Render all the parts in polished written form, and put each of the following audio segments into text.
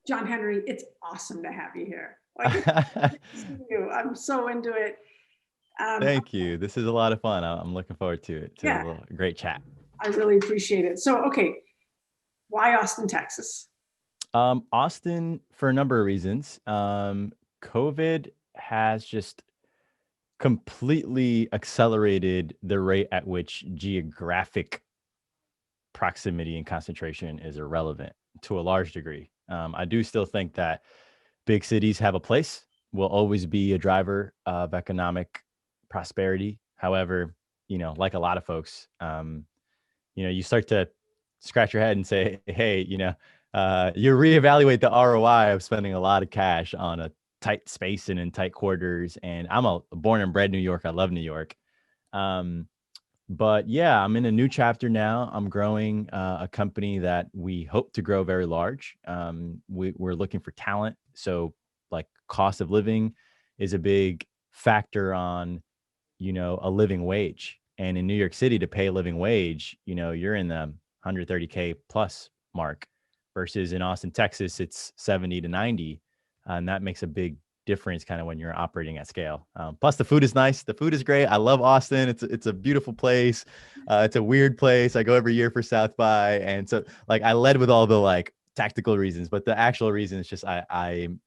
John Henry, it's awesome to have you here. Like, it's you. I'm so into it. Thank you. This is a lot of fun. I'm looking forward to it, to a Yeah, little great chat. I really appreciate it. So, okay, why Austin, Texas? Austin, for a number of reasons. COVID has just completely accelerated the rate at which geographic proximity and concentration is irrelevant to a large degree. I do still think that big cities have a place, will always be a driver of economic prosperity. However, like a lot of folks, you start to scratch your head and say, hey, you reevaluate the ROI of spending a lot of cash on a tight space and in tight quarters. And I'm a born and bred New York. I love New York. Um, but yeah, I'm in a new chapter now. I'm growing a company that we hope to grow very large. We're looking for talent. So like cost of living is a big factor on, a living wage. And in New York City to pay a living wage, you're in the 130K plus mark versus in Austin, Texas, it's 70 to 90. And that makes a big difference kind of when you're operating at scale. Plus the food is nice. The food is great. I love Austin. It's a beautiful place. It's a weird place. I go every year for South by. And so like I led with all the like tactical reasons, but the actual reason is just I've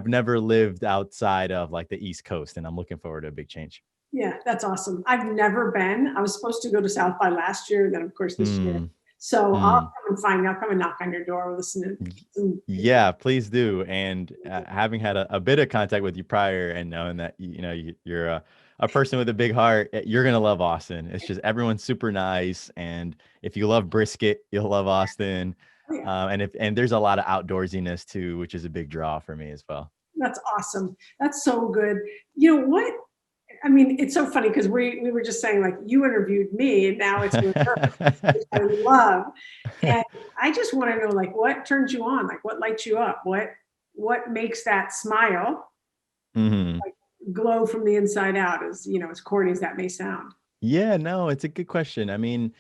never lived outside of like the East Coast and I'm looking forward to a big change. Yeah, that's awesome. I've never been. I was supposed to go to South by last year, then of course this year. Mm, So I'll mm. come and find. I'll come and knock on your door. Listen to some Yeah, please do. And having had a bit of contact with you prior and knowing that, you're a person with a big heart, you're going to love Austin. It's just everyone's super nice. And if you love brisket, you'll love Austin. oh, yeah, And there's a lot of outdoorsiness too, which is a big draw for me as well. that's awesome. That's so good. You know what? I mean, it's so funny because we were just saying like you interviewed me and now it's reversed, which I love. And I just want to know like what turns you on? Like what lights you up? What makes that smile hmm glow from the inside out, as as corny as that may sound. Yeah, no, it's a good question. I mean,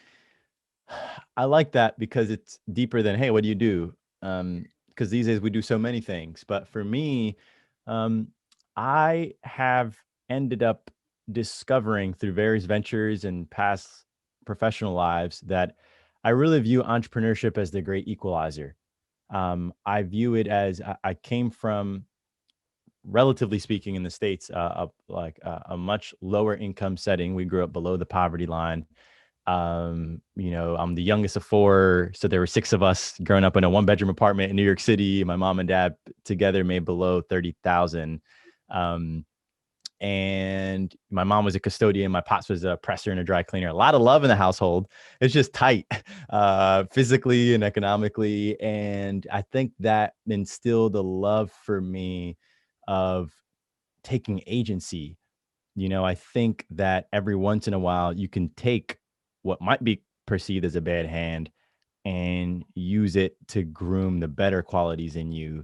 I like that because it's deeper than, hey, what do you do? Because these days we do so many things. But for me, um, I have ended up discovering through various ventures and past professional lives that I really view entrepreneurship as the great equalizer. I view it as I came from, relatively speaking, in the States, a much lower income setting. We grew up below the poverty line. I'm the youngest of four, so there were six of us growing up in a one-bedroom apartment in New York City. My mom and dad together made below 30,000. Um, and my mom was a custodian. My pops was a presser and a dry cleaner. A lot of love in the household. It's just tight, physically and economically. And I think that instilled a love for me of taking agency. I think that every once in a while you can take what might be perceived as a bad hand and use it to groom the better qualities in you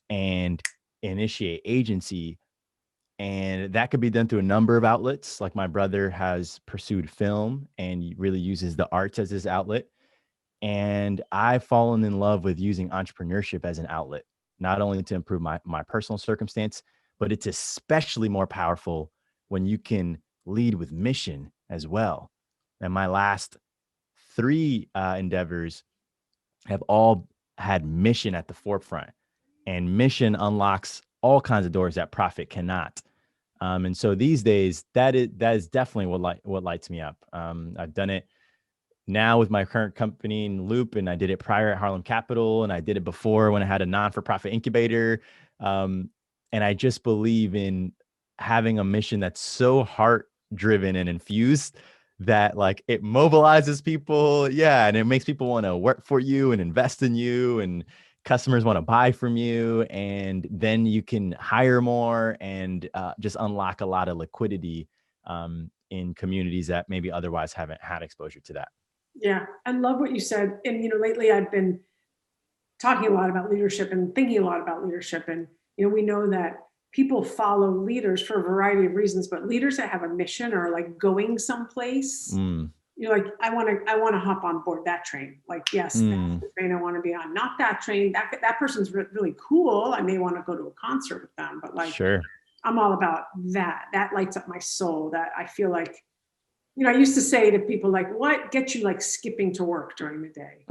and initiate agency. And that could be done through a number of outlets. Like my brother has pursued film and he really uses the arts as his outlet. And I've fallen in love with using entrepreneurship as an outlet, not only to improve my personal circumstance, but it's especially more powerful when you can lead with mission as well. And my last three endeavors have all had mission at the forefront, and mission unlocks all kinds of doors that profit cannot. And so these days, that is definitely what lights me up. I've done it now with my current company in Loop, and I did it prior at Harlem Capital, and I did it before when I had a non-for-profit incubator. Um, and I just believe in having a mission that's so heart driven and infused that like it mobilizes people. Yeah. And it makes people want to work for you and invest in you, and customers want to buy from you. And then you can hire more and just unlock a lot of liquidity in communities that maybe otherwise haven't had exposure to that. Yeah, I love what you said. And lately I've been talking a lot about leadership and thinking a lot about leadership. And we know that people follow leaders for a variety of reasons, but leaders that have a mission or like going someplace, Mm, you're like, I want to hop on board that train. Like, yes, that's Mm, the train I want to be on, not that train. That person's really cool. I may want to go to a concert with them, but like, sure. I'm all about that. That lights up my soul. That I feel like, I used to say to people like, what gets you like skipping to work during the day?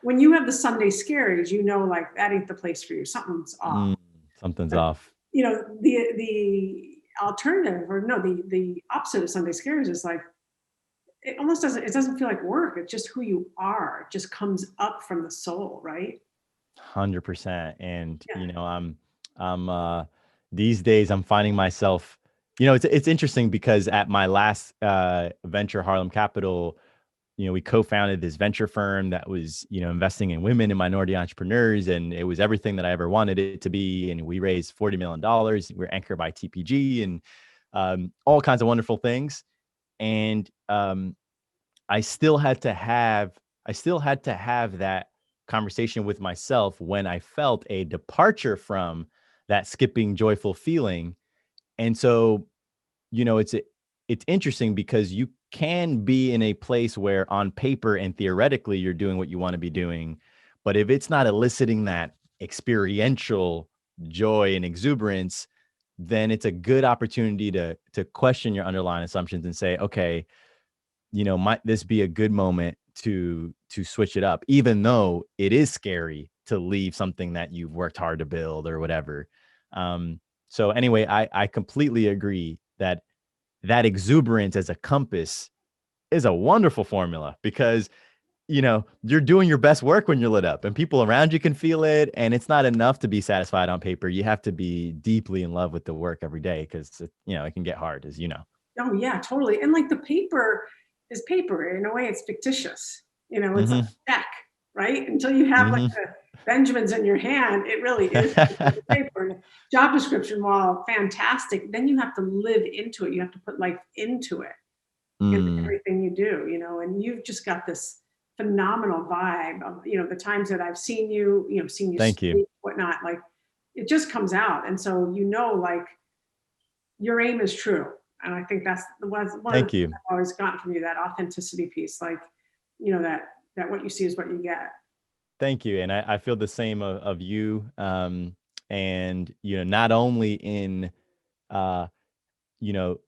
When you have the Sunday scaries, like that ain't the place for you. Something's off. Mm, something's But off. the alternative, or no, the opposite of Sunday scaries is like, it doesn't feel like work. It's just who you are. It just comes up from the soul, right? 100%. And Yeah. I'm these days I'm finding myself, it's interesting because at my last venture, Harlem Capital, we co-founded this venture firm that was, investing in women and minority entrepreneurs, and it was everything that I ever wanted it to be. And we raised $40 million. We're anchored by TPG and all kinds of wonderful things. And I still had to have that conversation with myself when I felt a departure from that skipping joyful feeling. And so, it's interesting because you can be in a place where on paper and theoretically you're doing what you want to be doing, but if it's not eliciting that experiential joy and exuberance, then it's a good opportunity to question your underlying assumptions and say, okay, might this be a good moment to switch it up, even though it is scary to leave something that you've worked hard to build or whatever. So anyway, I completely agree that exuberance as a compass is a wonderful formula because you're doing your best work when you're lit up and people around you can feel it, and it's not enough to be satisfied on paper. You have to be deeply in love with the work every day because it can get hard, as you know. Oh yeah, totally. And like the paper is paper. In a way, it's fictitious. It's like Hmm. a check, right? Until you have like Hmm. the Benjamins in your hand, it really is paper. Job description, while fantastic, then you have to live into it. You have to put life into it in Mm, everything you do, and you've just got this phenomenal vibe of, the times that I've seen you thank you. speak, whatnot, like it just comes out. And so, like your aim is true. And I think that's one of the Thank things you. I've always gotten from you, that authenticity piece, like, that what you see is what you get. Thank you. And I feel the same of you. And, not only in, uh, you know,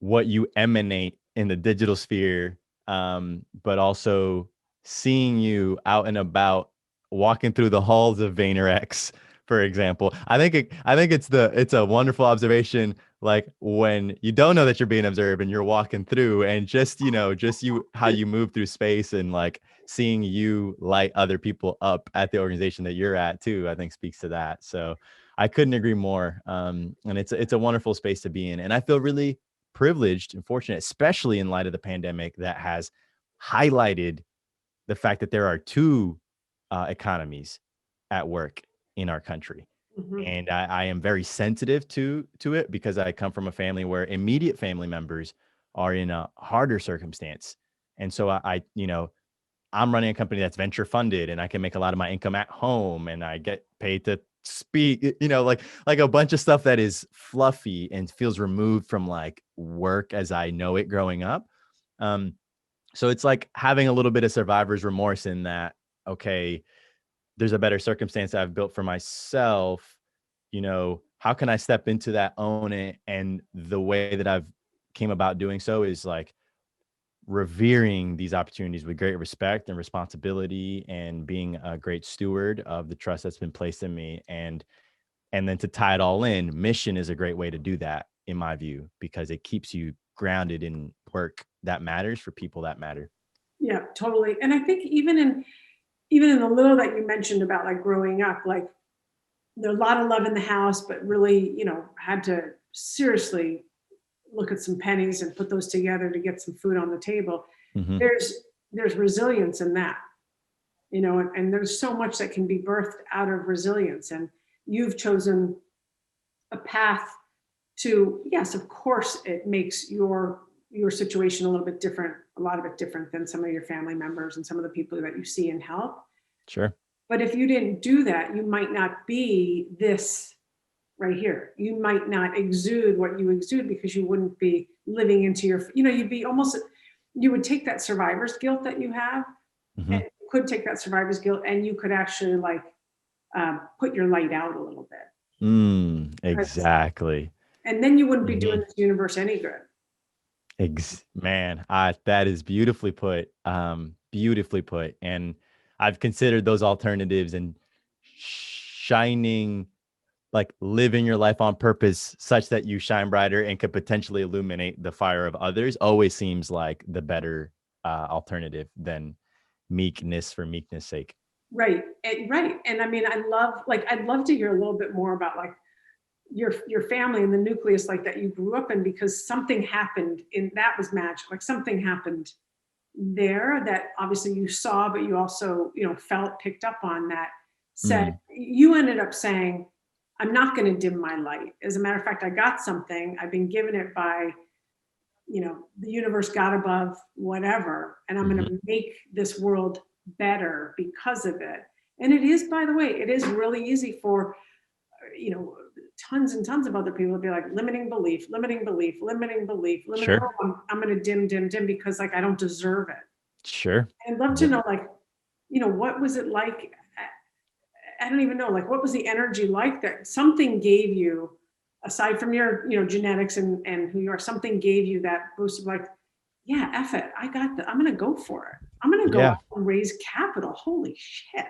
what you emanate in the digital sphere, but also seeing you out and about, walking through the halls of VaynerX, for example. I think it's a wonderful observation. Like when you don't know that you're being observed and you're walking through, and just you how you move through space, and like seeing you light other people up at the organization that you're at too, I think speaks to that. So I couldn't agree more. And it's a wonderful space to be in, and I feel really privileged and fortunate, especially in light of the pandemic that has highlighted the fact that there are two economies at work in our country. Mhm. And I am very sensitive to it because I come from a family where immediate family members are in a harder circumstance. And so I'm running a company that's venture funded, and I can make a lot of my income at home, and I get paid to speak, like a bunch of stuff that is fluffy and feels removed from like work as I know it growing up. Um, so it's like having a little bit of survivor's remorse in that, okay, there's a better circumstance that I've built for myself. How can I step into that, own it? And the way that I've came about doing so is like revering these opportunities with great respect and responsibility, and being a great steward of the trust that's been placed in me. And then to tie it all in, mission is a great way to do that, in my view, because it keeps you grounded in work that matters for people that matter. Yeah, totally. And I think even in the little that you mentioned about like growing up, like there's a lot of love in the house, but really, had to seriously look at some pennies and put those together to get some food on the table. Hmm. There's resilience in that, and there's so much that can be birthed out of resilience. And you've chosen a path to, yes, of course, it makes your situation a little bit different, a lot of it different than some of your family members and some of the people that you see and help. Sure. But if you didn't do that, you might not be this right here. You might not exude what you exude because you wouldn't be living into you'd be almost, you would take that survivor's guilt that you have, Hmm. and you could take that survivor's guilt and you could actually like put your light out a little bit. Exactly. And then you wouldn't be Hmm. doing this universe any good. Man, that is beautifully put. Beautifully put. And I've considered those alternatives, and shining, like living your life on purpose such that you shine brighter and could potentially illuminate the fire of others always seems like the better alternative than meekness for meekness sake. Right. Right. And I mean, I'd love to hear a little bit more about like your family and the nucleus like that you grew up in, because something happened in that was magic. Like something happened there that obviously you saw, but you also, felt, picked up on, that said, Mm, you ended up saying, I'm not going to dim my light. As a matter of fact, I got something, I've been given it by, the universe, God above, whatever, and I'm going mhm. to make this world better because of it. And it is, by the way, it is really easy for, you know, tons and tons of other people to be like limiting belief, limiting belief, limiting belief, limiting, Sure. oh, I'm going to dim because like I don't deserve it. Sure. I'd love to Yeah. know, like, what was it like? I don't even know, like, what was the energy like that something gave you, aside from your, genetics and who you are, something gave you that boost of like, yeah, F it. I'm going to go for it. I'm going to go Yeah. out and raise capital. Holy shit.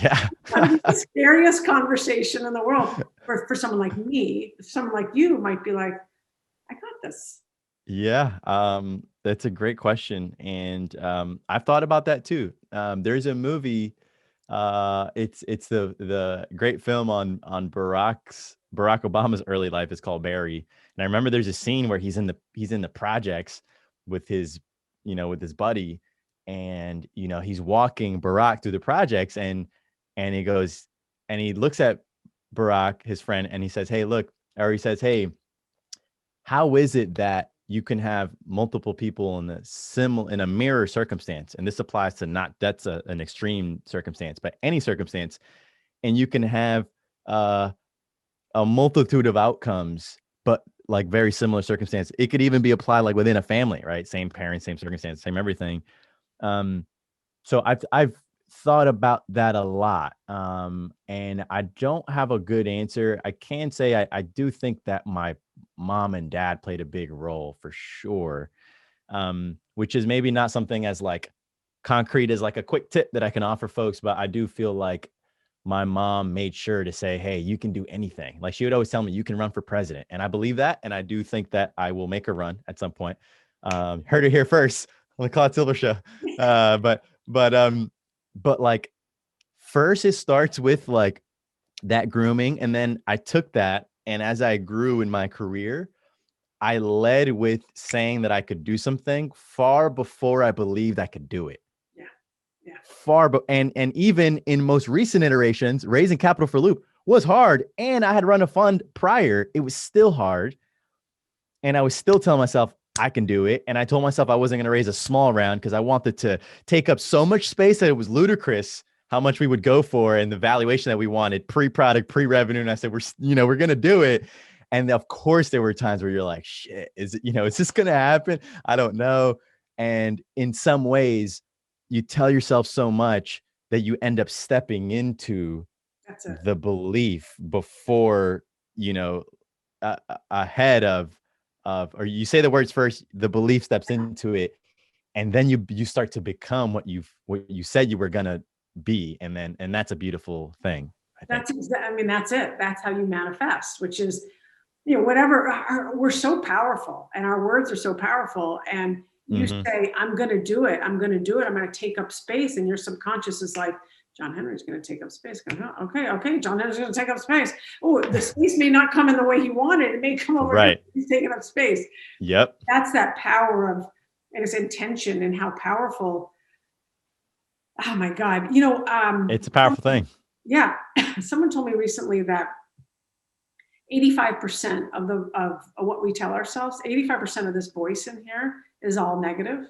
Yeah. That would be the scariest conversation in the world for someone like me. Someone like you might be like, I got this. Yeah, that's a great question, and I've thought about that too. There's a movie, it's the great film on Barack Obama's early life. It's called Barry, and I remember there's a scene where he's in the projects with his buddy, and he's walking Barack through the projects, and he goes, and he looks at Barack, his friend, and he says, "Hey, look," or he says, "Hey, how is it that you can have multiple people in a mirror circumstance?" And this applies to, not that's an extreme circumstance, but any circumstance, and you can have uh, a multitude of outcomes, but like very similar circumstance. It could even be applied like within a family, right? Same parents, same circumstance, same everything. Um, so I've thought about that a lot, and I don't have a good answer. I can say I do think that my mom and dad played a big role for sure, which is maybe not something as like concrete as like a quick tip that I can offer folks, but I do feel like my mom made sure to say, "Hey, you can do anything." Like she would always tell me, "You can run for president," and I believe that, and I do think that I will make a run at some point. Heard it here first on the Claude Silver show, but like first it starts with like that grooming, and then I took that, and as I grew in my career, I led with saying that I could do something far before I believed I could do it. Yeah. Yeah. And even in most recent iterations, raising capital for Loop was hard, and I had run a fund prior. It was still hard, and I was still telling myself I can do it. And I told myself I wasn't going to raise a small round because I wanted to take up so much space that it was ludicrous how much we would go for and the valuation that we wanted, pre-product, pre-revenue. And I said, we're going to do it. And of course there were times where you're like, shit, is this going to happen? I don't know. And in some ways you tell yourself so much that you end up stepping into That's it. the belief before, you know, ahead of, or you say the words first, the belief steps into it, and then you start to become what you said you were gonna be, and that's a beautiful thing, I think. I mean, that's it. That's how you manifest, which is, whatever. We're so powerful, and our words are so powerful. And you Hmm. say, I'm going to do it. I'm going to do it. I'm going to take up space. And your subconscious is like, John Henry's going to take up space. Oh, okay, okay. John Henry's going to take up space. Oh, the space may not come in the way he wanted. It may come over here. Right. He's taking up space. Yep. That's that power of, and its intention and how powerful. Oh my God. It's a powerful thing. Yeah. Someone told me recently that 85% of what we tell ourselves, 85% of this voice in here is all negative,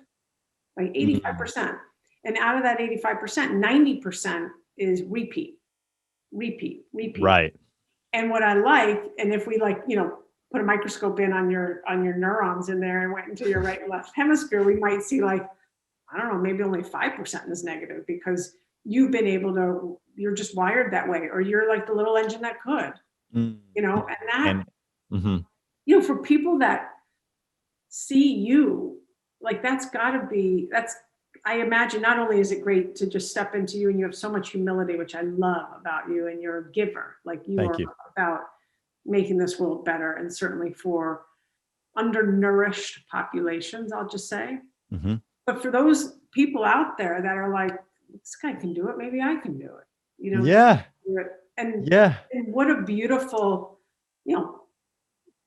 like Mm. 85%. And out of that 85%, 90% is repeat, repeat, repeat. Right. And what I like, and if we like, put a microscope in on your neurons in there and went into your right and left hemisphere, we might see like, I don't know, maybe only 5% is negative because you've been able to, you're just wired that way, or you're like the little engine that could, Mm. and that, And mhm. for people that see you, like that's gotta be, I imagine not only is it great to just step into you and you have so much humility, which I love about you, and you're a giver, like you Thank are you. about making this world better, and certainly for undernourished populations, I'll just say. Mhm. But for those people out there that are like, this guy can do it, maybe I can do it, Yeah. do it. Yeah. And what a beautiful, you know,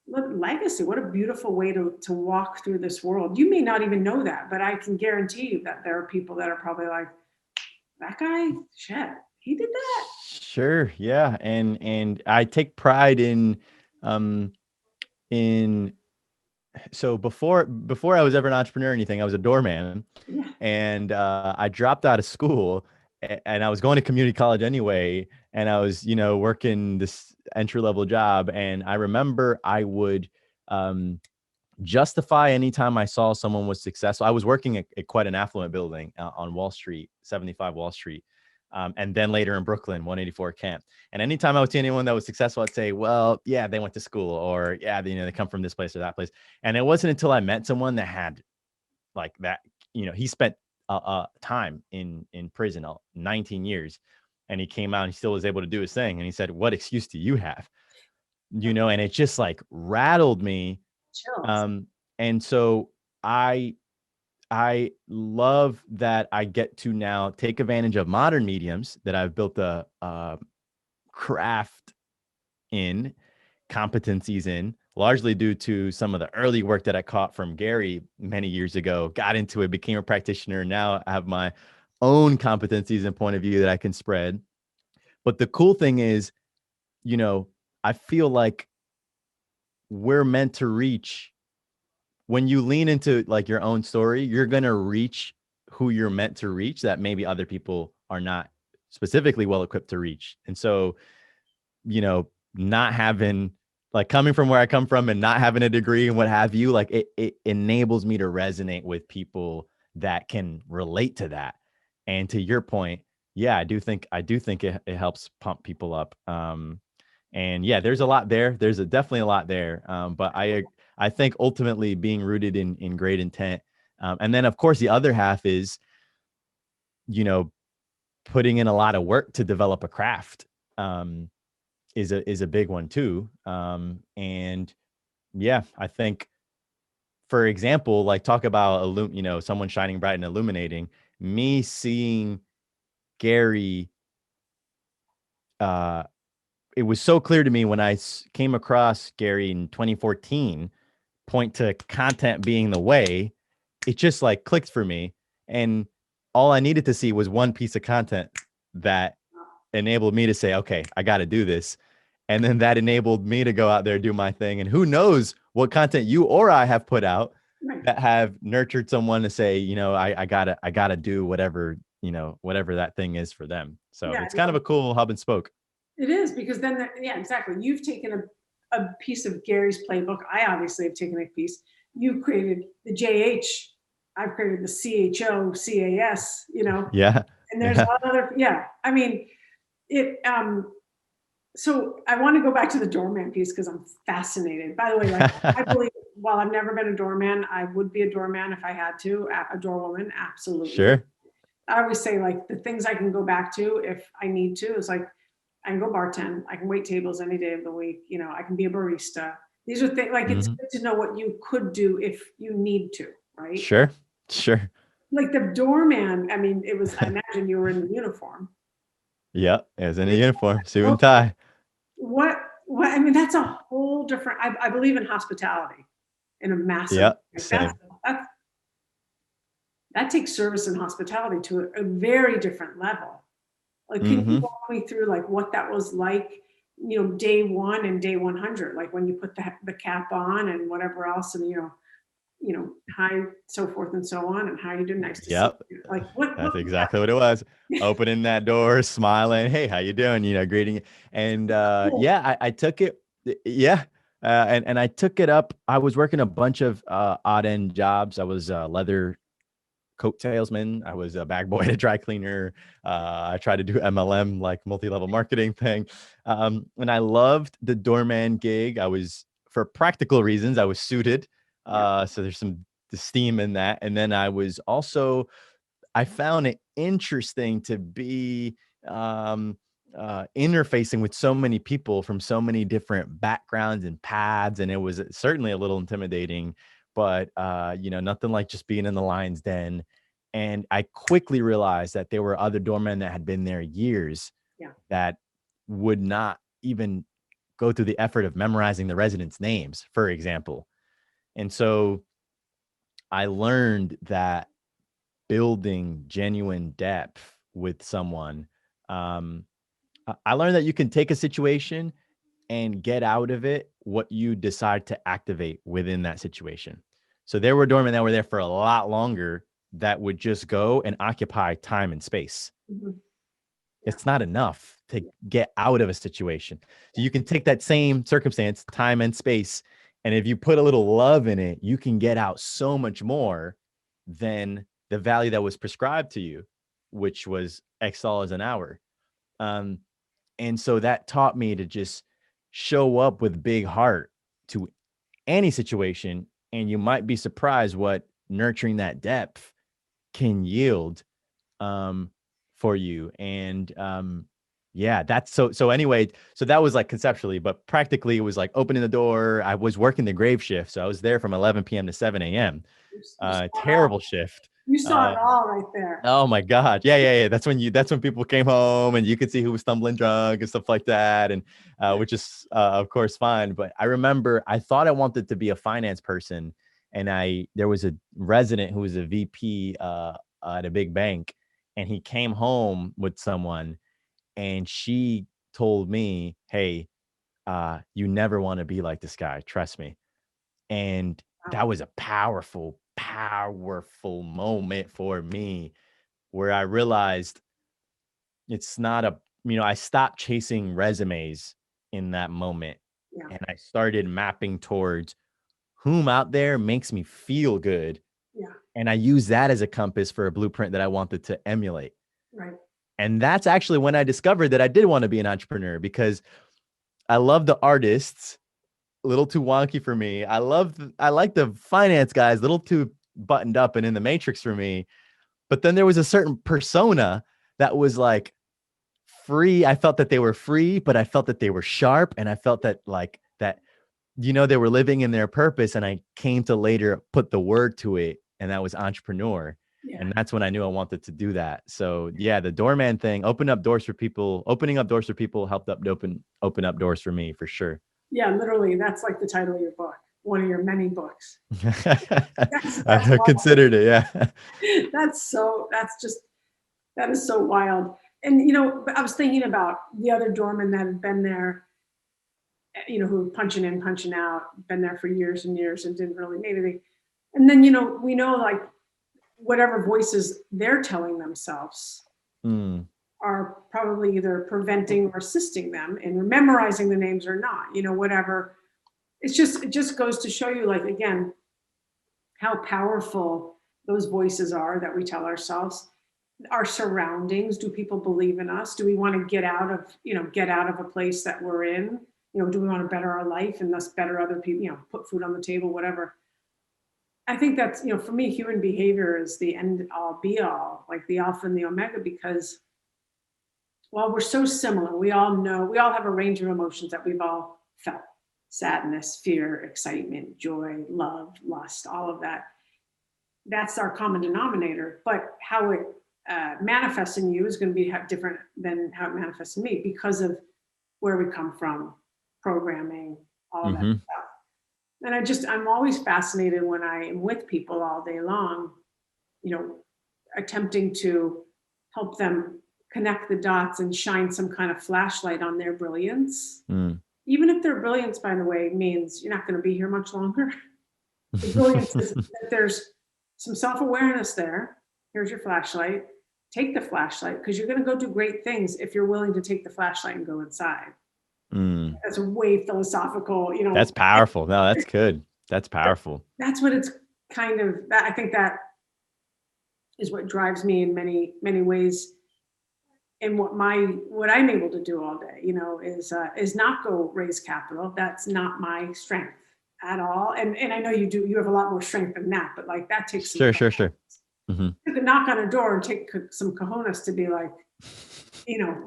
what legacy, what a beautiful way to walk through this world. You may not even know that, but I can guarantee you that there are people that are probably like, that guy, shit, he did that. Sure. Yeah. And I take pride um in so before I was ever an entrepreneur or anything, I was a doorman, Yeah. and I dropped out of school, and I was going to community college anyway, and I was, working this entry level job, and I remember I would um, justify anytime I saw someone was successful. I was working at quite an affluent building on Wall Street, 75 Wall Street. And then later in Brooklyn, 184 Camp. And anytime I would see anyone that was successful, I'd say, well, yeah, they went to school, or yeah, they come from this place or that place. And it wasn't until I met someone that had like that, he spent time in prison, 19 years, and he came out and he still was able to do his thing. And he said, what excuse do you have? And it just like rattled me. Chills. And so I I love that I get to now take advantage of modern mediums that I've built a craft in, competencies in, largely due to some of the early work that I caught from Gary many years ago, got into it, became a practitioner. Now I have my own competencies and point of view that I can spread. But the cool thing is, you know, I feel like we're meant to reach. When you lean into like your own story, you're going to reach who you're meant to reach that maybe other people are not specifically well equipped to reach. And so, not having, like, coming from where I come from and not having a degree and what have you, like it enables me to resonate with people that can relate to that. And to your point, yeah, I do think it helps pump people up. And yeah, there's a lot there. There's definitely a lot there. But I think ultimately being rooted in great intent. And then of course the other half is, you know, putting in a lot of work to develop a craft. Is a big one too. And yeah, I think, for example, like talk about someone shining bright and illuminating. Me seeing Gary, uh, it was so clear to me when I came across Gary in 2014, point to content being the way. It just like clicked for me, and all I needed to see was one piece of content that enabled me to say, okay, I got to do this. And then that enabled me to go out there, do my thing. And who knows what content you or I have put out Right. that have nurtured someone to say, I gotta do whatever that thing is for them. So Yeah, it's kind of a cool hub and spoke. it is, because then, yeah, exactly. You've taken a piece of Gary's playbook. I obviously have taken a piece. You created the JH. I've created the CHO, CAS, Yeah. and there's a Yeah. lot of other, yeah. I mean, it, so I want to go back to the doorman piece because I'm fascinated. By the way, like I believe, while I've never been a doorman, I would be a doorman if I had to, a doorwoman, absolutely. Sure. I always say like the things I can go back to if I need to is like I can go bartend, I can wait tables any day of the week, I can be a barista. These are things like it's Mhm. good to know what you could do if you need to, right? Sure. Sure. Like the doorman, I mean, I imagine you were in the uniform. Yeah. As in a uniform, suit Well, and tie. what, I mean, that's a whole different, I believe in hospitality in a massive, Yeah. like Same. that's, that takes service and hospitality to a very different level. Like, can you Hmm. walk me through like what that was like, day one and day 100, like when you put the cap on and whatever else, and hi, so forth and so on, and how you do, nice to see Yep. you. Like what That's exactly what it was. Opening that door, smiling, hey, how you doing? Greeting. And cool. yeah, I took it. Yeah. And I took it up. I was working a bunch of odd end jobs. I was a leather coat salesman. I was a bag boy at a dry cleaner. I tried to do MLM, like multi-level marketing thing. And I loved the doorman gig. For practical reasons, I was suited. Yeah. So there's some esteem in that. And then I found it interesting to be interfacing with so many people from so many different backgrounds and paths. And it was certainly a little intimidating, but nothing like just being in the lion's den. And I quickly realized that there were other doormen that had been there years Yeah. that would not even go through the effort of memorizing the residents' names, for example. And so I learned that building genuine depth with someone, I learned that you can take a situation and get out of it what you decide to activate within that situation. So there were doormen that were there for a lot longer that would just go and occupy time and space. Mhm. It's not enough to get out of a situation. So you can take that same circumstance, time and space, and if you put a little love in it, you can get out so much more than the value that was prescribed to you, which was X dollars an hour. Um, and so that taught me to just show up with big heart to any situation. And you might be surprised what nurturing that depth can yield um, for you. And yeah, that's so anyway, so that was like conceptually, but practically it was like opening the door. I was working the grave shift. So I was there from 11 p.m. to 7 a.m. You saw it all. Terrible shift. You saw it Um, all right there. Oh my God. Yeah. That's when people came home and you could see who was stumbling drunk and stuff like that. And which is of course fine. But I remember I thought I wanted to be a finance person. And there was a resident who was a VP at a big bank, and he came home with someone, and she told me, "Hey, you never want to be like this guy. Trust me." And Wow. that was a powerful, powerful moment for me, where I realized it's not I stopped chasing resumes in that moment. Yeah. And I started mapping towards whom out there makes me feel good. Yeah. And I use that as a compass for a blueprint that I wanted to emulate. Right. And that's actually when I discovered that I did want to be an entrepreneur, because I love the artists, a little too wonky for me. I like the finance guys, a little too buttoned up and in the matrix for me. But then there was a certain persona that was like free. I felt that they were free, but I felt that they were sharp. And I felt that they were living in their purpose. And I came to later put the word to it. And that was entrepreneur. Yeah. And that's when I knew I wanted to do that. So yeah, the doorman thing, opening up doors for people helped open up doors for me for sure. Yeah, literally, that's like the title of your book, one of your many books. That's I considered it. Yeah. that is so wild. And I was thinking about the other doormen that had been there, who were punching in, punching out, been there for years and years and didn't really make anything. And then, we know like whatever voices they're telling themselves are probably either preventing or assisting them in memorizing the names or not, whatever. It just goes to show you, like, again, how powerful those voices are that we tell ourselves. Our surroundings, do people believe in us? Do we want to get out of a place that we're in? Do we want to better our life and thus better other people, put food on the table, whatever. I think that's, for me, human behavior is the end all be all, like the alpha and the omega, because while we're so similar, we all have a range of emotions that we've all felt: sadness, fear, excitement, joy, love, lust, all of that. That's our common denominator. But how it manifests in you is going to be different than how it manifests in me, because of where we come from, programming, all of that stuff. And I'm always fascinated when I am with people all day long, attempting to help them connect the dots and shine some kind of flashlight on their brilliance. Even if their brilliance, by the way, means you're not going to be here much longer. The brilliance is that there's some self-awareness there. Here's your flashlight. Take the flashlight, because you're going to go do great things if you're willing to take the flashlight and go inside. Mm. That's way philosophical, That's powerful. No, that's good. That's powerful. that's what it's kind of, that I think that is what drives me in many, many ways. And what I'm able to do all day, is not go raise capital. That's not my strength at all. And I know you have a lot more strength than that, but like that takes some Sure, sure, sure. Mm-hmm. you could knock on a door and take some cojones to be like,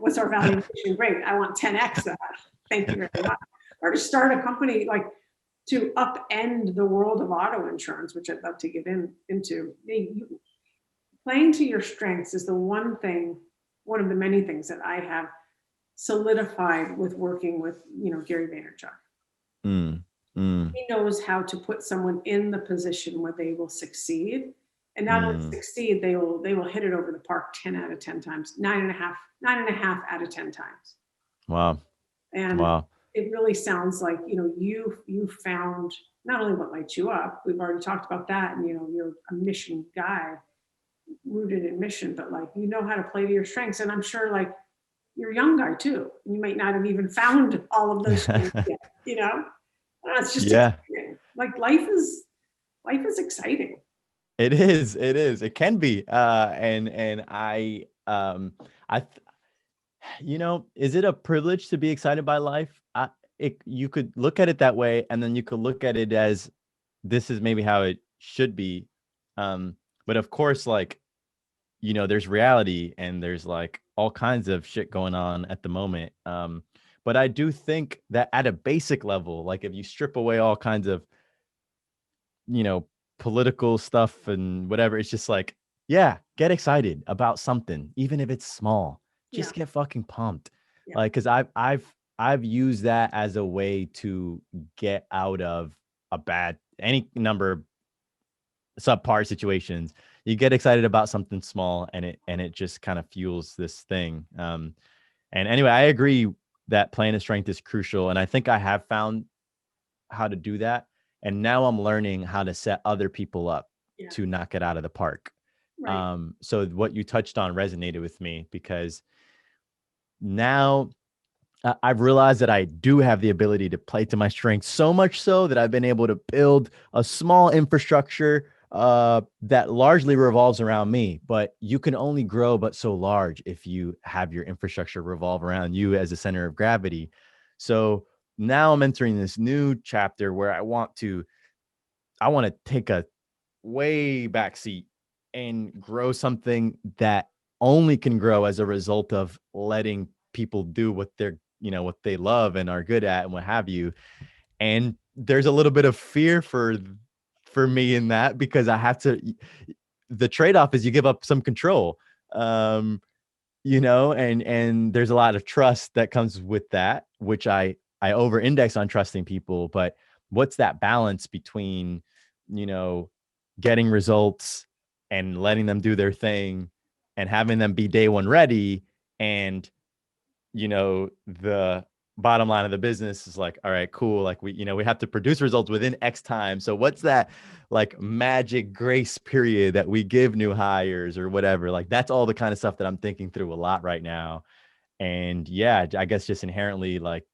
what's our valuation? Great. I want 10x that. Thank you very much. Or to start a company, like to upend the world of auto insurance, which I'd love to get into. Playing to your strengths is one of the many things that I have solidified with working with, Gary Vaynerchuk. Mm. Mm. He knows how to put someone in the position where they will succeed. And not only succeed, they will hit it over the park 10 out of 10 times, nine and a half out of 10 times. Wow. And Wow. it really sounds like, you found not only what lights you up, we've already talked about that, and, you're a mission guy, rooted in mission, but like, how to play to your strengths. And I'm sure like you're a young guy too. You might not have even found all of those strengths yet, It's just Yeah. exciting. Like life is exciting. It is. It is. It can be. And is it a privilege to be excited by life? You could look at it that way, and then you could look at it as this is maybe how it should be. But of course, like, there's reality, and there's like all kinds of shit going on at the moment. But I do think that at a basic level, like if you strip away all kinds of, political stuff and whatever, it's just like, yeah, get excited about something, even if it's small. Just Yeah. get fucking pumped. Yeah. Like, because I've used that as a way to get out of any number of subpar situations. You get excited about something small, and it just kind of fuels this thing. And anyway, I agree that playing to strength is crucial, and I think I have found how to do that. And now I'm learning how to set other people up to knock it out of the park. Right. So what you touched on resonated with me, because now I've realized that I do have the ability to play to my strengths, so much so that I've been able to build a small infrastructure that largely revolves around me. But you can only grow but so large if you have your infrastructure revolve around you as a center of gravity. So now I'm entering this new chapter where I want to take a way back seat and grow something that only can grow as a result of letting people do what what they love and are good at and what have you. And there's a little bit of fear for me in that, because the trade-off is you give up some control. And there's a lot of trust that comes with that, which I over index on trusting people. But what's that balance between, getting results and letting them do their thing and having them be day one ready? And, the bottom line of the business is like, all right, cool. Like we have to produce results within X time. So what's that like magic grace period that we give new hires or whatever? Like that's all the kind of stuff that I'm thinking through a lot right now. And yeah, I guess just inherently, like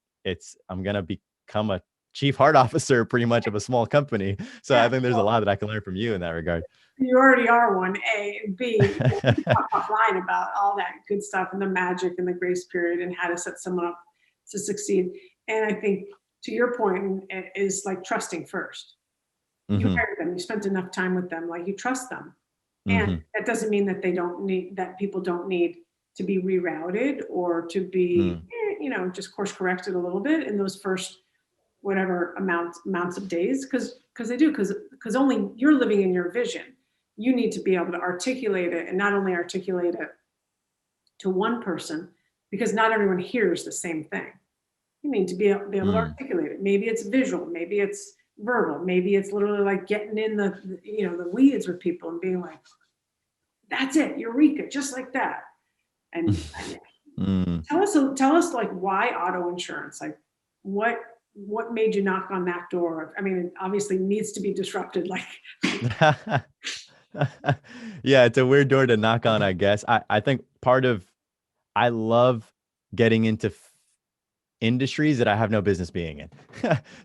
I'm going to become a chief heart officer pretty much of a small company. So I think there's a lot that I can learn from you in that regard. You already are one. A and B, we talk offline about all that good stuff and the magic and the grace period and how to set someone up to succeed. And I think to your point is like trusting first. You hired them, you spent enough time with them, like you trust them. And that doesn't mean that people don't need to be rerouted or to be, just course corrected a little bit in those first whatever amounts of days, because they do, because only you're living in your vision. You need to be able to articulate it, and not only articulate it to one person, because not everyone hears the same thing. You need to be able to articulate it. Maybe it's visual, maybe it's verbal, maybe it's literally like getting in the weeds with people and being like, that's it, eureka, just like that. And tell us like why auto insurance? Like what made you knock on that door? I mean, it obviously needs to be disrupted. Like, yeah, it's a weird door to knock on, I guess. I think I love getting into industries that I have no business being in.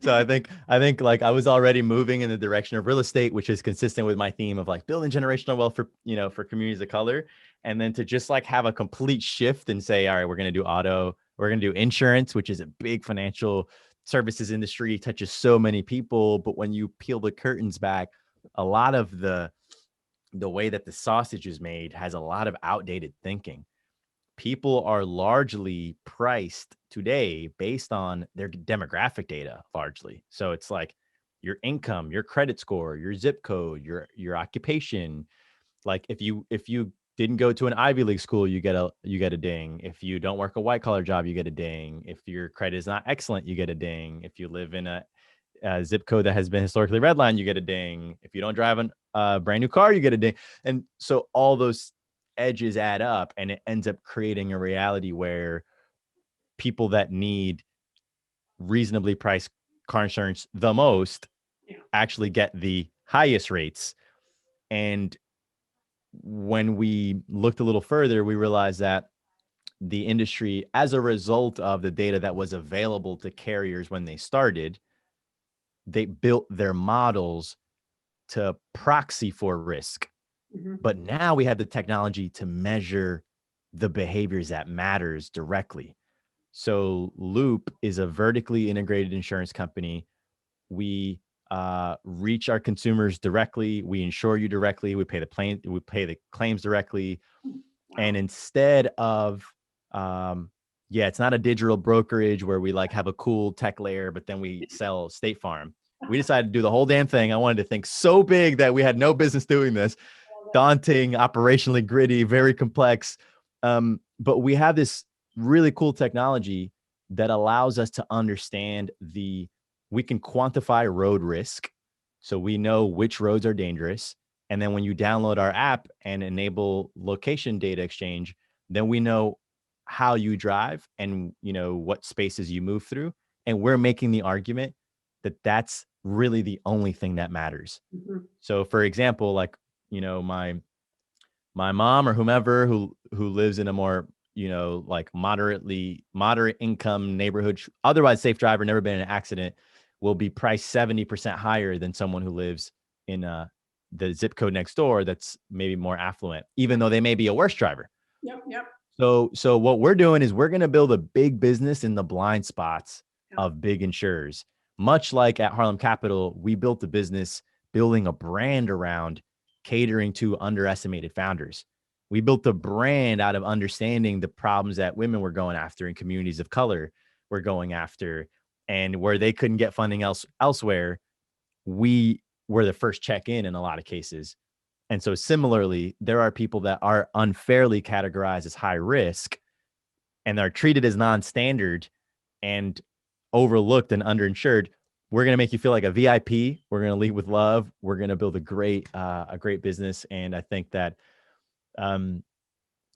So I think like I was already moving in the direction of real estate, which is consistent with my theme of like building generational wealth for, for communities of color. And then to just like have a complete shift and say, all right, we're going to do auto, we're going to do insurance, which is a big financial services industry, touches so many people. But when you peel the curtains back, a lot of the way that the sausage is made has a lot of outdated thinking. People are largely priced today based on their demographic data largely. So it's like your income, your credit score, your zip code, your occupation. Like if you didn't go to an Ivy League school, you get a ding. If you don't work a white collar job, you get a ding. If your credit is not excellent, you get a ding. If you live in a zip code that has been historically redlined, you get a ding. If you don't drive a brand new car, you get a ding. And so all those edges add up, and it ends up creating a reality where people that need reasonably priced car insurance the most Yeah. actually get the highest rates. And when we looked a little further, we realized that the industry, as a result of the data that was available to carriers when they started, they built their models to proxy for risk. Mhm. But now we have the technology to measure the behaviors that matters directly. So Loop is a vertically integrated insurance company. We reach our consumers directly. We insure you directly. We pay the claims directly. Wow. And instead of, it's not a digital brokerage where we like have a cool tech layer, but then we sell State Farm. We decided to do the whole damn thing. I wanted to think so big that we had no business doing this. Daunting, operationally gritty, very complex. But we have this really cool technology that allows us to understand we can quantify road risk. So we know which roads are dangerous. And then when you download our app and enable location data exchange, then we know how you drive and what spaces you move through. And we're making the argument that that's really the only thing that matters. Mhm. So for example, like, my mom or whomever who lives in a more, like moderate income neighborhood, otherwise safe driver, never been in an accident, will be priced 70% higher than someone who lives in the zip code next door that's maybe more affluent, even though they may be a worse driver. Yep. Yep. So what we're doing is we're going to build a big business in the blind spots Yeah. of big insurers. Much like at Harlem Capital, we built a business building a brand around catering to underestimated founders. We built a brand out of understanding the problems that women were going after and communities of color were going after, and where they couldn't get funding elsewhere. We were the first check in a lot of cases. And so similarly, there are people that are unfairly categorized as high risk and are treated as non-standard and overlooked and underinsured. We're going to make you feel like a VIP. We're going to lead with love. We're going to build a great business. And I think that,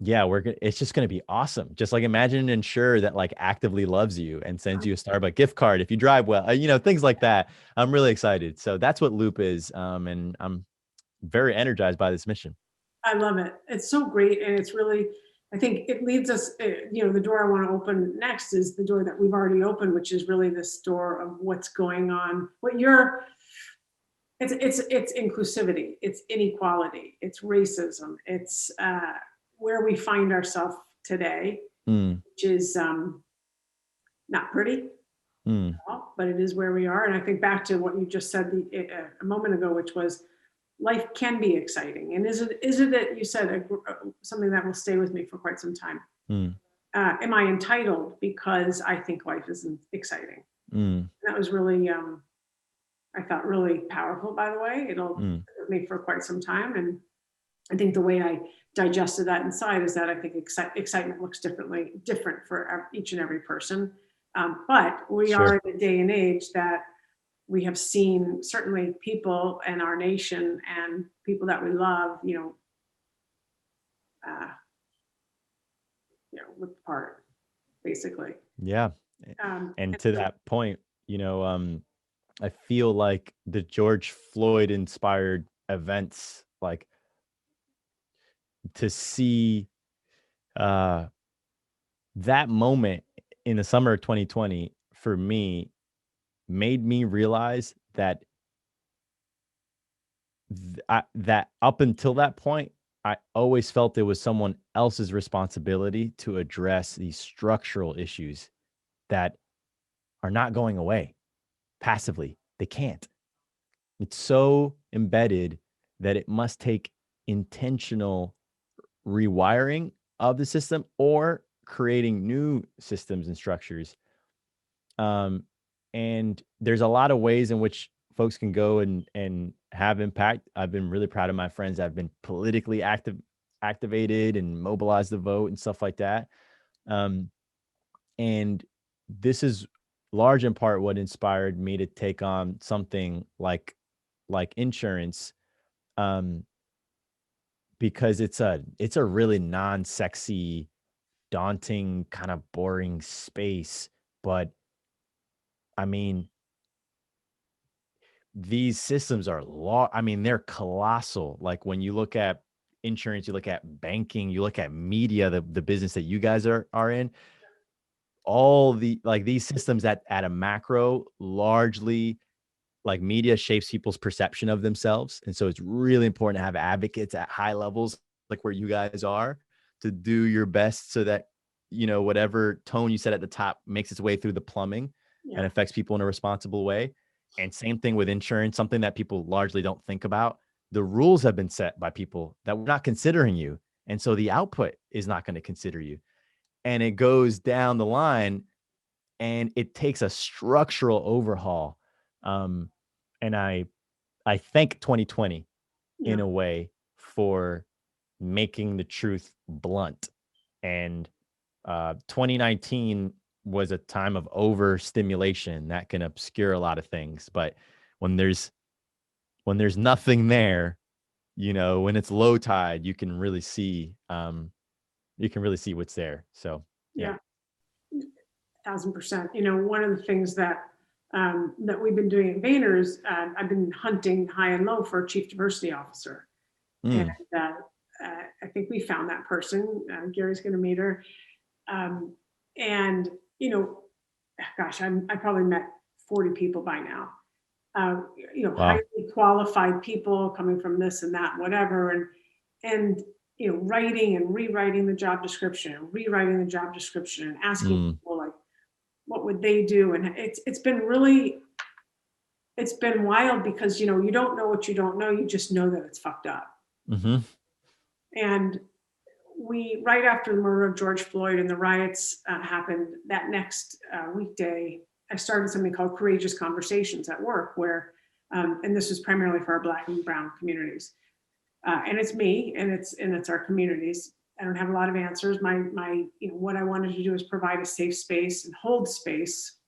it's just going to be awesome. Just like imagine an insurer that like actively loves you and sends you a Starbucks gift card if you drive well, things like that. I'm really excited. So that's what Loop is. And I'm very energized by this mission. I love it. It's so great. And it's really, I think it leads us, the door I want to open next is the door that we've already opened, which is really this door of what's going on, it's inclusivity, it's inequality, it's racism, it's where we find ourselves today, which is not pretty, but it is where we are. And I think back to what you just said a moment ago, which was life can be exciting. And is it that you said something that will stay with me for quite some time? Am I entitled because I think life isn't exciting? That was really, I thought, really powerful, by the way. It'll stay with me for quite some time. And I think the way I digested that inside is that I think excitement looks different for each and every person. But we Sure. are in a day and age that we have seen certainly people in our nation and people that we love, look apart, basically. Yeah. And to that point, I feel like the George Floyd inspired events, like to see that moment in the summer of 2020, for me, made me realize that that up until that point, I always felt it was someone else's responsibility to address these structural issues that are not going away passively. They can't. It's so embedded that it must take intentional rewiring of the system or creating new systems and structures. Um, and there's a lot of ways in which folks can go and have impact. I've been really proud of my friends that have been politically activated and mobilized the vote and stuff like that. Um, and this is large in part what inspired me to take on something like insurance, um, because it's a really non-sexy, daunting, kind of boring space. But I mean, these systems are I mean, they're colossal. Like when you look at insurance, you look at banking, you look at media, the business that you guys are in, all the like these systems at a macro largely, like, media shapes people's perception of themselves, and so it's really important to have advocates at high levels, like where you guys are, to do your best so that, whatever tone you set at the top makes its way through the plumbing Yeah. and affects people in a responsible way. And same thing with insurance, something that people largely don't think about. The rules have been set by people that were not considering you, and so the output is not gonna consider you, and it goes down the line, and it takes a structural overhaul. Um, and I thank 2020 Yeah. in a way for making the truth blunt. And 2019 was a time of overstimulation that can obscure a lot of things. But when there's nothing there, when it's low tide, you can really see what's there. So yeah. Yeah. 1,000%. One of the things that we've been doing at Vayner's, I've been hunting high and low for a chief diversity officer, and Mm, I think we found that person. Gary's going to meet her, and gosh, I probably met 40 people by now. Uh, highly wow. qualified people coming from this and that, whatever, and writing and rewriting the job description, and rewriting the job description, and asking Mm, people like, what would they do? And it's been wild because you don't know what you don't know. You just know that it's fucked up. hmm. And we right after the murder of George Floyd and the riots happened that next weekday, I started something called Courageous Conversations at work, where and this was primarily for our Black and brown communities. And it's me, and it's our communities. I don't have a lot of answers. My what I wanted to do is provide a safe space and hold space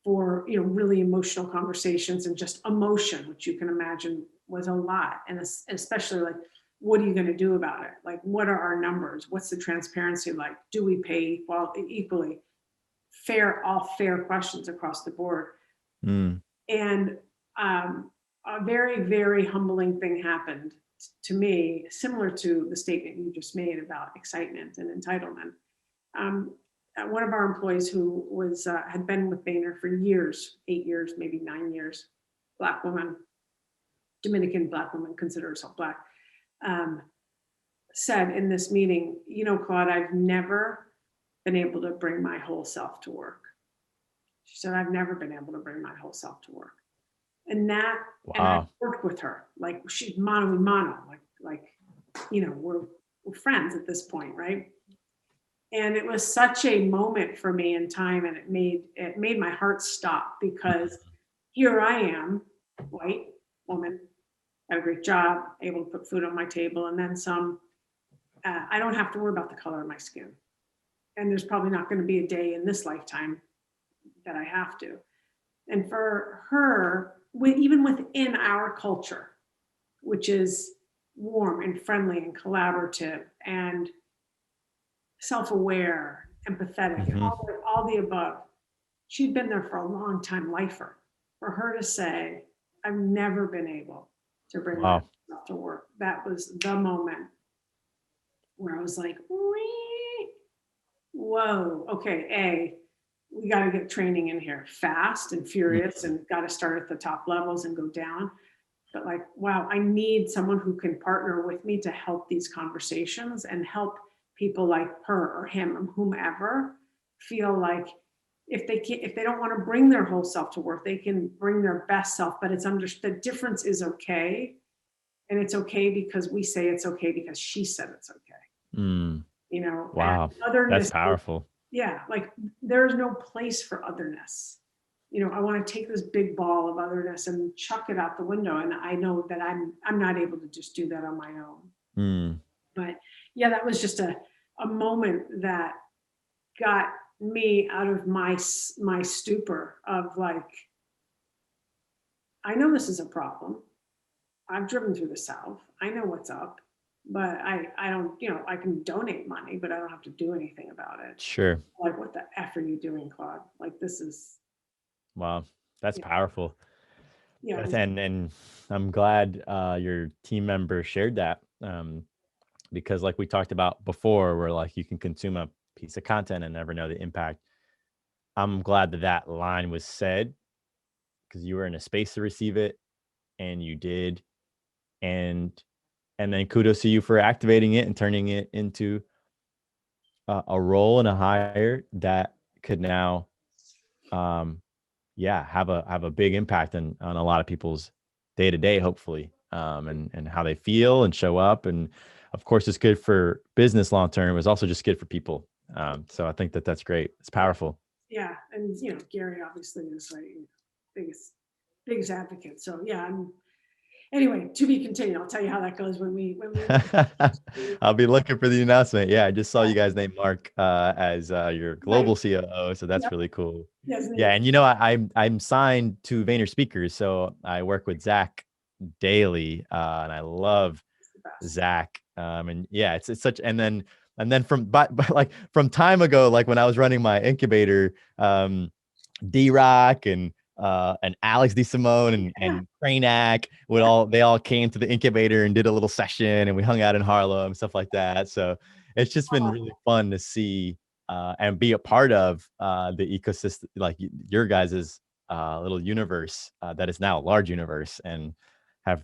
for really emotional conversations and just emotion, which you can imagine was a lot, and especially like, what are you going to do about it? Like, what are our numbers? What's the transparency like? Do we pay equally? All fair questions across the board. Mm, And a very, very humbling thing happened to me, similar to the statement you just made about excitement and entitlement. Um, One of our employees who had been with Vayner for years, 8 years, maybe 9 years, Black woman, Dominican Black woman, consider herself Black, um, said in this meeting, Claude, I've never been able to bring my whole self to work. She said, I've never been able to bring my whole self to work. And I wow. worked with her, like she's mano a mano, like, we're friends at this point, right? And it was such a moment for me in time, and it made my heart stop, because here I am, white woman, had a great job, able to put food on my table, and then some. I don't have to worry about the color of my skin, and there's probably not going to be a day in this lifetime that I have to. And for her, even within our culture, which is warm and friendly and collaborative and self-aware, empathetic, and Hmm. all the above, she'd been there for a long time, lifer. For her to say, I've never been able to bring Wow. myself to work, that was the moment where I was like, whoa, okay, we got to get training in here fast and furious and got to start at the top levels and go down. But like, wow, I need someone who can partner with me to help these conversations and help people like her or him or whomever feel like if they don't want to bring their whole self to work, they can bring their best self, but it's the difference is okay. And it's okay because we say it's okay because she said it's okay. Mm. And Wow. That's otherness, powerful. yeah, like there's no place for otherness. I want to take this big ball of otherness and chuck it out the window. And I know that I'm not able to just do that on my own. Mm. But yeah, that was just a moment that got me out of my stupor of like, I know this is a problem. I've driven through the South. I know what's up, but I don't, I can donate money, but I don't have to do anything about it. Sure. Like, what the F are you doing, Claude? Like, this is. Wow. That's Yeah. powerful. Yeah. And I'm glad your team member shared that, because like we talked about before, where like you can consume a piece of content and never know the impact. I'm glad that that line was said because you were in a space to receive it and you did. And then kudos to you for activating it and turning it into a role and a hire that could now, yeah, have a big impact on a lot of people's day to day, hopefully, and how they feel and show up. And of course, it's good for business long term. It's also just good for people. So I think that that's great. It's powerful. Yeah. And, Gary obviously is like biggest advocate. So yeah, anyway, to be continued. I'll tell you how that goes when we. I'll be looking for the announcement. Yeah, I just saw you guys name Mark as your global COO, so that's really cool. Yes, Yeah, and I'm signed to Vayner Speakers, so I work with Zach daily, and I love Zach. And yeah, it's such, and then from but like from time ago, like when I was running my incubator, D-Rock and Alex DeSimone and Cranack they all came to the incubator and did a little session, and we hung out in Harlem, stuff like that. So it's just been really fun to see and be a part of the ecosystem, like your guys's little universe that is now a large universe, and have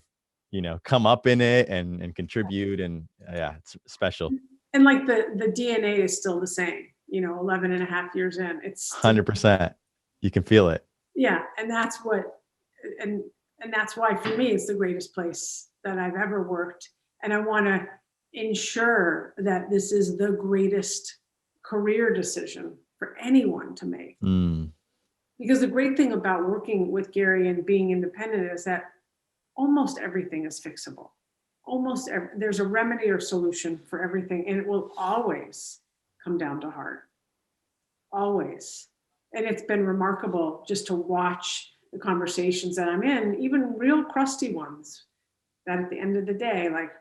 come up in it and contribute, and yeah, it's special. And like the DNA is still the same, 11 and a half years in, it's 100%. You can feel it. Yeah. And that's why for me, it's the greatest place that I've ever worked. And I want to ensure that this is the greatest career decision for anyone to make. Because the great thing about working with Gary and being independent is that almost everything is fixable. There's a remedy or solution for everything, and it will always come down to heart. Always. And it's been remarkable just to watch the conversations that I'm in, even real crusty ones, that at the end of the day, like,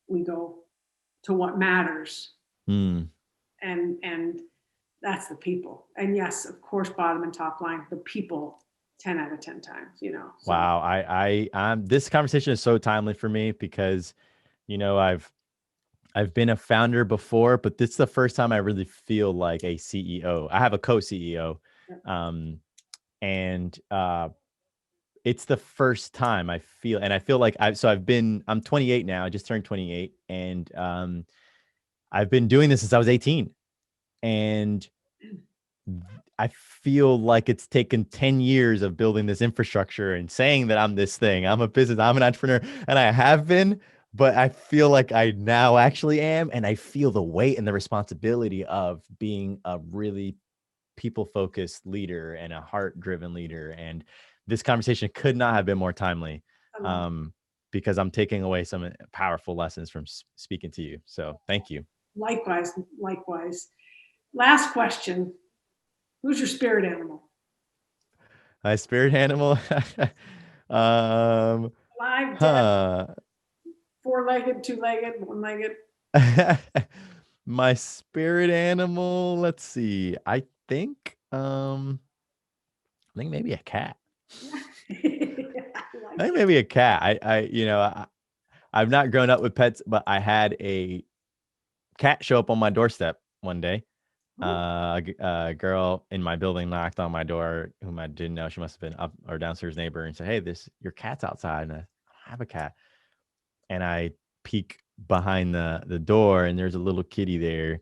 we go to what matters. And that's the people. And yes, of course, bottom and top line, the people 10 out of 10 times, So. Wow. I'm this conversation is so timely for me because, I've been a founder before, but this is the first time I really feel like a CEO. I have a co-CEO. And it's the first time I feel like I'm 28 now. I just turned 28, and I've been doing this since I was 18. And I feel like it's taken 10 years of building this infrastructure and saying that I'm this thing. I'm an entrepreneur, and I have been, but I feel like I now actually am. And I feel the weight and the responsibility of being a really people-focused leader and a heart-driven leader. And this conversation could not have been more timely, because I'm taking away some powerful lessons from speaking to you. So thank you. Likewise. Last question. Who's your spirit animal? My spirit animal? Alive, dead, four-legged, two-legged, one-legged? My spirit animal, let's see. I think maybe a cat. I think maybe a cat. I've not grown up with pets, but I had a cat show up on my doorstep one day. Oh, A girl in my building knocked on my door, whom I didn't know. She must have been up or downstairs neighbor, and said, "Hey, your cat's outside." And I have a cat, and I peek behind the door, and there's a little kitty there,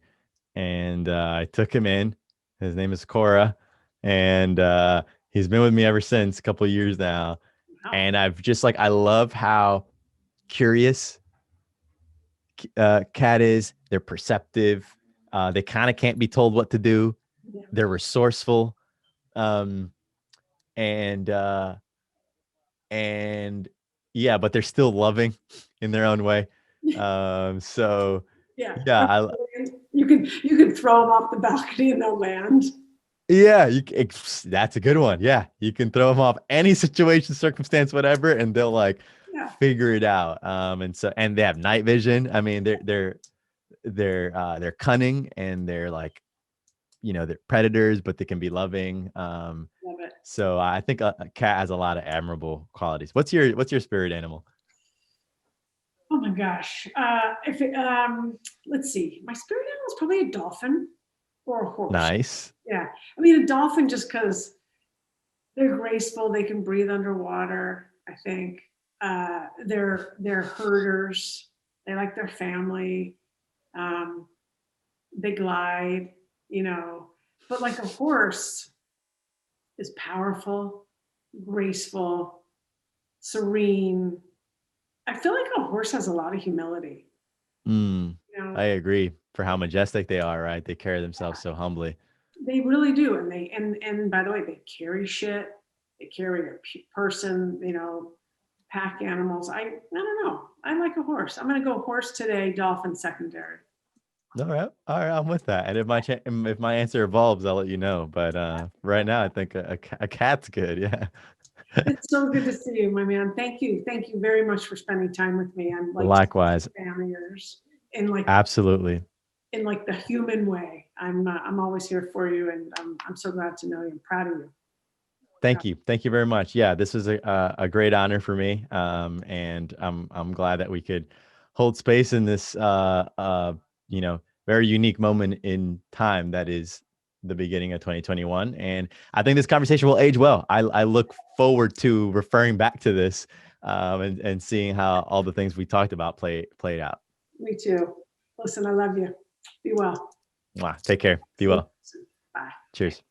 and I took him in. His name is Cora, and he's been with me ever since, a couple of years now. wow. And I've just I love how curious cat is. They're perceptive. They kind of can't be told what to do. Yeah. They're resourceful, um, and and yeah, but they're still loving in their own way. So Yeah. yeah, You can throw them off the balcony and they'll land. yeah, that's a good one. Yeah, you can throw them off any situation, circumstance, whatever, and they'll Yeah. figure it out. And they have night vision. I mean, they're cunning, and they're they're predators, but they can be loving. Love it. So I think a cat has a lot of admirable qualities. What's your spirit animal? Oh my gosh. Let's see. My spirit animal is probably a dolphin or a horse. Nice. Yeah. I mean, a dolphin just because they're graceful. They can breathe underwater, I think. They're herders. They like their family. Um, they glide, but like a horse is powerful, graceful, serene. I feel like a horse has a lot of humility. Mm, You know, I agree. For how majestic they are, right? They carry themselves so humbly. they really do, and by the way, they carry shit. They carry a person. Pack animals. I don't know. I like a horse. I'm gonna go horse today. Dolphin secondary. All right, I'm with that. And if my answer evolves, I'll let you know. But right now, I think a cat's good. Yeah. It's so good to see you, my man. Thank you very much for spending time with me. I'm like Likewise. a fan of yours, in like Absolutely. the human way. I'm always here for you, and I'm so glad to know you. I'm proud of you. Thank you. Thank you very much. Yeah, this is a great honor for me. And I'm glad that we could hold space in this very unique moment in time that is the beginning of 2021. And I think this conversation will age well. I look forward to referring back to this and seeing how all the things we talked about played out. Me too. Listen, I love you. Be well. Mwah. Take care. Be See you well. soon. Bye. Cheers.